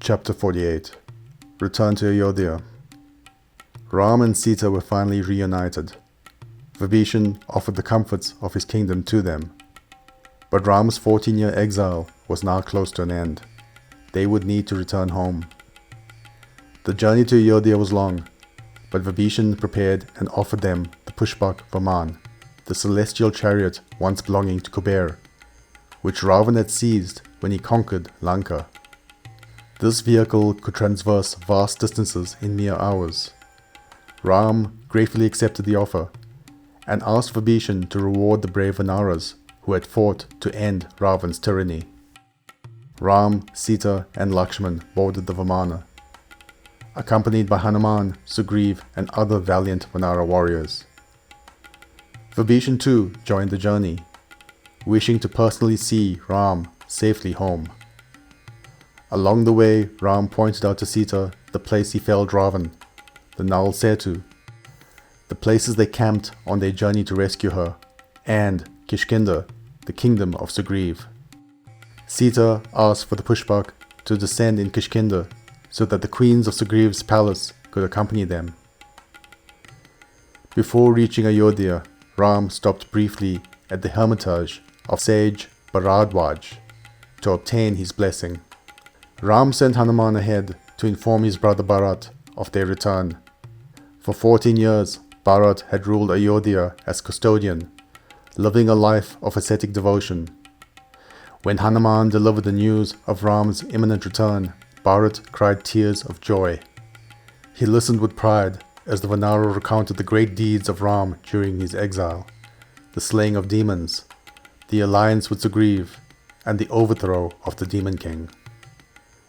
Chapter 48. Return to Ayodhya. Rama and Sita were finally reunited. Vibhishana offered the comforts of his kingdom to them. But Rama's 14-year exile was now close to an end. They would need to return home. The journey to Ayodhya was long, but Vibhishana prepared and offered them the pushpak Ramayan, the celestial chariot once belonging to Kuber, which Ravana had seized when he conquered Lanka. This vehicle could traverse vast distances in mere hours. Ram gratefully accepted the offer and asked Vibhishana to reward the brave Vanaras who had fought to end Ravana's tyranny. Ram, Sita and Lakshmana boarded the Vimana, accompanied by Hanuman, Sugriv and other valiant Vanara warriors. Vibhishana too joined the journey, wishing to personally see Ram safely home. Along the way, Ram pointed out to Sita the place he felled Ravana, the Nal Setu, the places they camped on their journey to rescue her, and Kishkinda, the kingdom of Sugriv. Sita asked for the pushpak to descend in Kishkinda so that the queens of Sugriv's palace could accompany them. Before reaching Ayodhya, Ram stopped briefly at the hermitage of sage Bharadwaj to obtain his blessing. Ram sent Hanuman ahead to inform his brother Bharat of their return. For 14 years, Bharat had ruled Ayodhya as custodian, living a life of ascetic devotion. When Hanuman delivered the news of Ram's imminent return, Bharat cried tears of joy. He listened with pride as the Vanara recounted the great deeds of Ram during his exile, the slaying of demons, the alliance with Sugriv, and the overthrow of the demon king.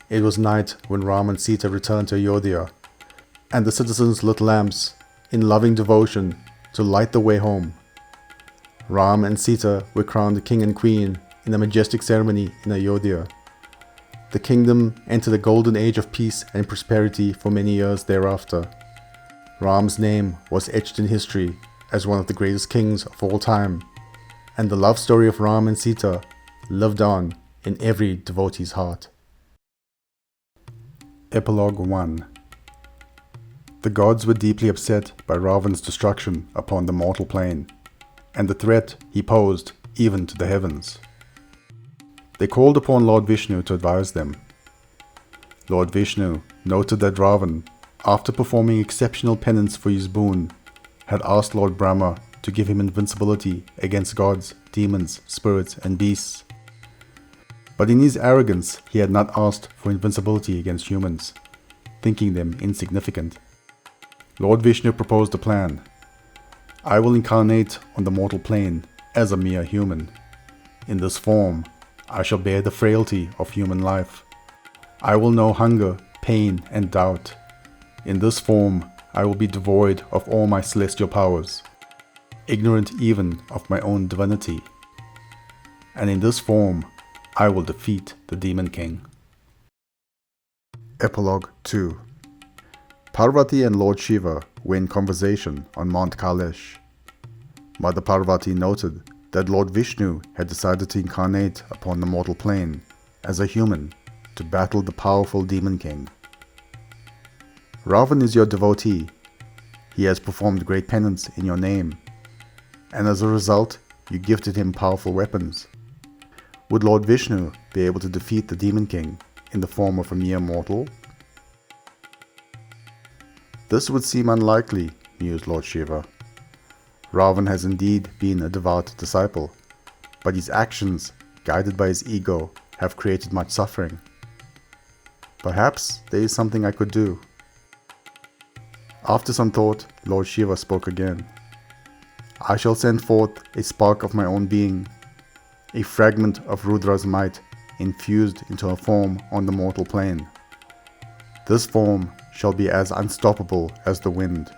It was night when Rama and Sita returned to Ayodhya, and the citizens lit lamps in loving devotion to light the way home. Rama and Sita were crowned king and queen in a majestic ceremony in Ayodhya. The kingdom entered a golden age of peace and prosperity for many years thereafter. Ram's name was etched in history as one of the greatest kings of all time, and the love story of Rama and Sita lived on in every devotee's heart. Epilogue 1. The gods were deeply upset by Ravana's destruction upon the mortal plane, and the threat he posed even to the heavens. They called upon Lord Vishnu to advise them. Lord Vishnu noted that Ravana, after performing exceptional penance for his boon, had asked Lord Brahma to give him invincibility against gods, demons, spirits, and beasts. But in his arrogance, he had not asked for invincibility against humans, thinking them insignificant. Lord Vishnu proposed a plan. I will incarnate on the mortal plane as a mere human. In this form, I shall bear the frailty of human life. I will know hunger, pain, and doubt. In this form, I will be devoid of all my celestial powers, ignorant even of my own divinity. And in this form, I will defeat the demon king. Epilogue 2. Parvati and Lord Shiva were in conversation on Mount Kailash. Mother Parvati noted that Lord Vishnu had decided to incarnate upon the mortal plane as a human to battle the powerful demon king. Ravana is your devotee. He has performed great penance in your name, and as a result, you gifted him powerful weapons. Would Lord Vishnu be able to defeat the demon king in the form of a mere mortal? This would seem unlikely, mused Lord Shiva. Ravana has indeed been a devout disciple, but his actions, guided by his ego, have created much suffering. Perhaps there is something I could do. After some thought, Lord Shiva spoke again. I shall send forth a spark of my own being, a fragment of Rudra's might infused into a form on the mortal plane. This form shall be as unstoppable as the wind,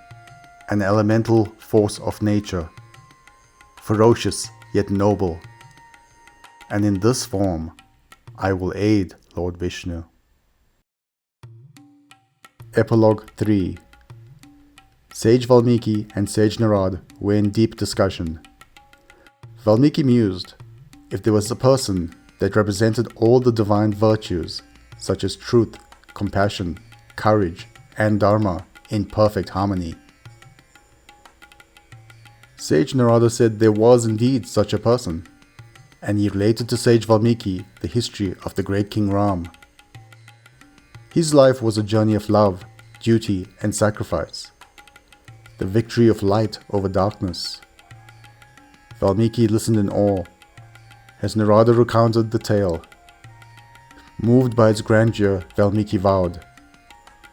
an elemental force of nature, ferocious yet noble. And in this form, I will aid Lord Vishnu. Epilogue 3. Sage Valmiki and Sage Narad were in deep discussion. Valmiki mused, if there was a person that represented all the divine virtues, such as truth, compassion, courage, and dharma in perfect harmony. Sage Narada said there was indeed such a person, and he related to Sage Valmiki the history of the great King Ram. His life was a journey of love, duty, and sacrifice, the victory of light over darkness. Valmiki listened in awe as Narada recounted the tale. Moved by its grandeur, Valmiki vowed,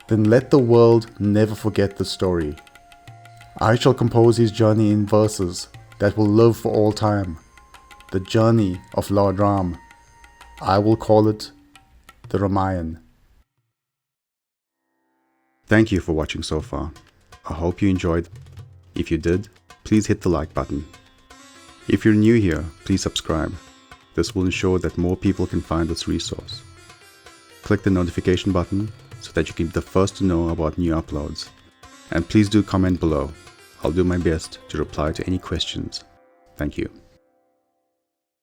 "Then let the world never forget the story. I shall compose his journey in verses that will live for all time, the journey of Lord Ram. I will call it the Ramayan." Thank you for watching so far. I hope you enjoyed. If you did, please hit the like button. If you're new here, please subscribe. This will ensure that more people can find this resource. Click the notification button so that you can be the first to know about new uploads. And please do comment below. I'll do my best to reply to any questions. Thank you.